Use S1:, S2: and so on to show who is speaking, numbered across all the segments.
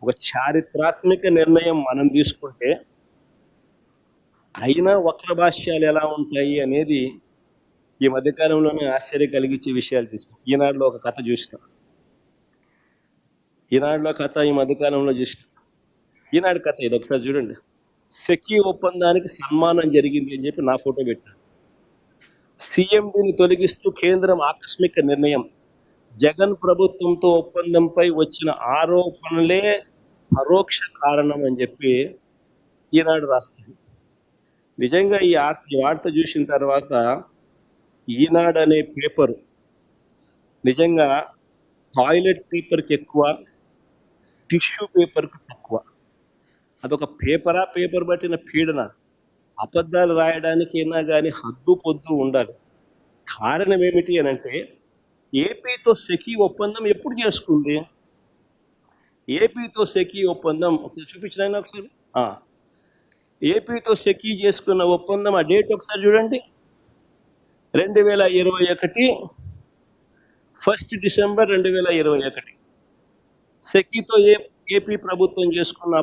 S1: ఒక చారిత్రాత్మక నిర్ణయం మనం తీసుకుంటే అయినా వక్ర భాష్యాలు ఎలా ఉంటాయి అనేది ఈ మధ్యకాలంలోనే ఆశ్చర్యం కలిగించే విషయాలు చూసాం. ఈనాడులో ఒక కథ చూసినాం. ఈనాడులో కథ ఈ మధ్యకాలంలో చూసినాం. ఈనాడు కథ ఇది ఒకసారి చూడండి. సెకీ ఒప్పందానికి సన్మానం జరిగింది అని చెప్పి నా ఫోటో పెట్టాడు. సీఎండీని తొలగిస్తూ కేంద్రం ఆకస్మిక నిర్ణయం. జగన్ ప్రభుత్వంతో ఒప్పందంపై వచ్చిన ఆరోపణలే పరోక్ష కారణం అని చెప్పి ఈనాడు రాస్తుంది. నిజంగా ఈ వార్త చూసిన తర్వాత ఈనాడు అనే పేపరు నిజంగా టాయిలెట్ పేపర్కి ఎక్కువ, టిష్యూ పేపర్కి తక్కువ. అదొక పేపర్ పట్టిన పీడన. అబద్ధాలు రాయడానికైనా కానీ హద్దు పొద్దు ఉండాలి. కారణం ఏమిటి అని అంటే, ఏపీతో సెకీ ఒప్పందం ఎప్పుడు చేసుకుంది? ఏపీతో సెకీ ఒప్పందం ఒకసారి చూపించిన ఒకసారి. ఏపీతో సెకీ చేసుకున్న ఒప్పందం ఆ డేట్ ఒకసారి చూడండి. 2021 1 డిసెంబర్ 2021. సెకీతో ఏపీ ప్రభుత్వం చేసుకున్న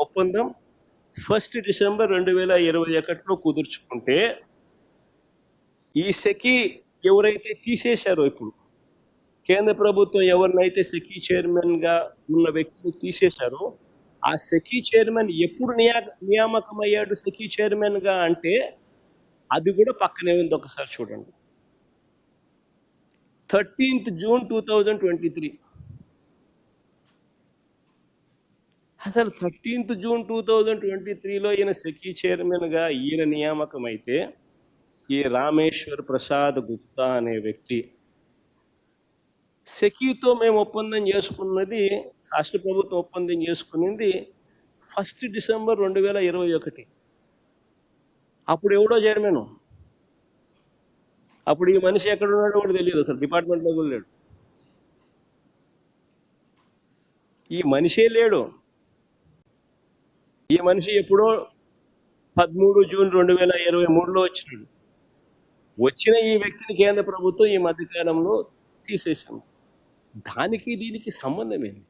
S1: ఒప్పందం 1 డిసెంబర్ 2021లో కుదుర్చుకుంటే, ఈ సెకీ ఎవరైతే తీసేశారో, ఇప్పుడు కేంద్ర ప్రభుత్వం ఎవరినైతే సెకీ చైర్మన్గా ఉన్న వ్యక్తిని తీసేశారో, ఆ సెకీ చైర్మన్ ఎప్పుడు నియామకమయ్యాడు సెకీ చైర్మన్గా అంటే అది కూడా పక్కనే ఉంది. ఒకసారి చూడండి. 13th June 2023. అసలు 13th June 2023లో ఈయన సెకీ చైర్మన్గా ఈయన నియామకం అయితే, ఈ రామేశ్వర్ ప్రసాద్ గుప్తా అనే వ్యక్తి సెకీతో మేము ఒప్పందం చేసుకున్నది, రాష్ట్ర ప్రభుత్వం ఒప్పందం చేసుకున్నది 1 డిసెంబర్ 2021. అప్పుడు ఎవడో చైర్మన్, అప్పుడు ఈ మనిషి ఎక్కడున్నాడో కూడా తెలియదు, అసలు డిపార్ట్మెంట్లో కూడా లేడు. ఈ మనిషే లేడు. ఈ మనిషి ఎప్పుడో 13 జూన్ 2023లో వచ్చినాడు. వచ్చిన ఈ వ్యక్తిని కేంద్ర ప్రభుత్వం ఈ మధ్యకాలంలో తీసేసాము. దానికి దీనికి సంబంధం ఏంటి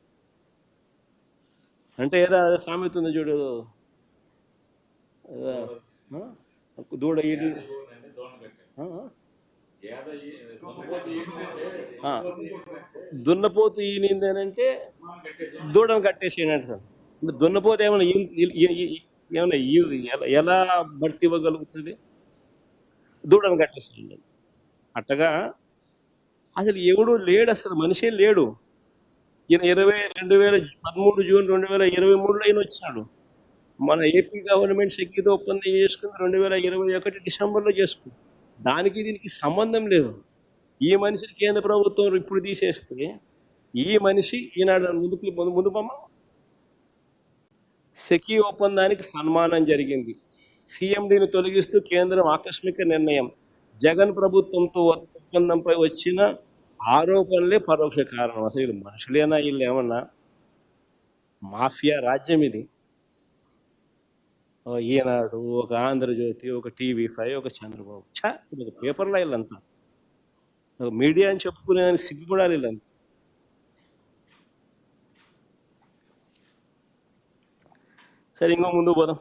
S1: అంటే, ఏదో సామెత ఉంది చూడు, దూడ ఈడి దున్నపోతు ఈనింది అని అంటే దూడను కట్టేసేయండి సార్. దున్నపోతు ఏమైనా ఎలా భర్తీ ఇవ్వగలుగుతుంది? దూడను కట్టేసేయండి. అట్టగా అసలు ఎవడు లేడు, అసలు మనిషే లేడు. ఈయన 2013 జూన్ 2023లో ఈయన వచ్చినాడు. మన ఏపీ గవర్నమెంట్ సెకీతో ఒప్పందం చేసుకుంది 2021 డిసెంబర్లో చేసుకుంది. దానికి దీనికి సంబంధం లేదు. ఈ మనిషిని కేంద్ర ప్రభుత్వం ఇప్పుడు తీసేస్తే, ఈ మనిషి ఈనాడు ముందు బొమ్మ సెకీ ఒప్పందానికి సన్మానం జరిగింది. సీఎండీని తొలగిస్తూ కేంద్రం ఆకస్మిక నిర్ణయం. జగన్ ప్రభుత్వంతో ఒప్పందంపై వచ్చిన ఆరోపణలే పరోక్ష కారణం. అసలు వీళ్ళు మనుషులేనా? వీళ్ళు ఏమన్నా మాఫియా రాజ్యం ఇది. ఈనాడు, ఒక ఆంధ్రజ్యోతి, ఒక TV5, ఒక చంద్రబాబు. ఇది ఒక పేపర్లో వీళ్ళంతా ఒక మీడియా అని చెప్పుకునేదాన్ని సిగ్గుపడాలి వీళ్ళంతా. సరే, ఇంకో ముందు పోదాం.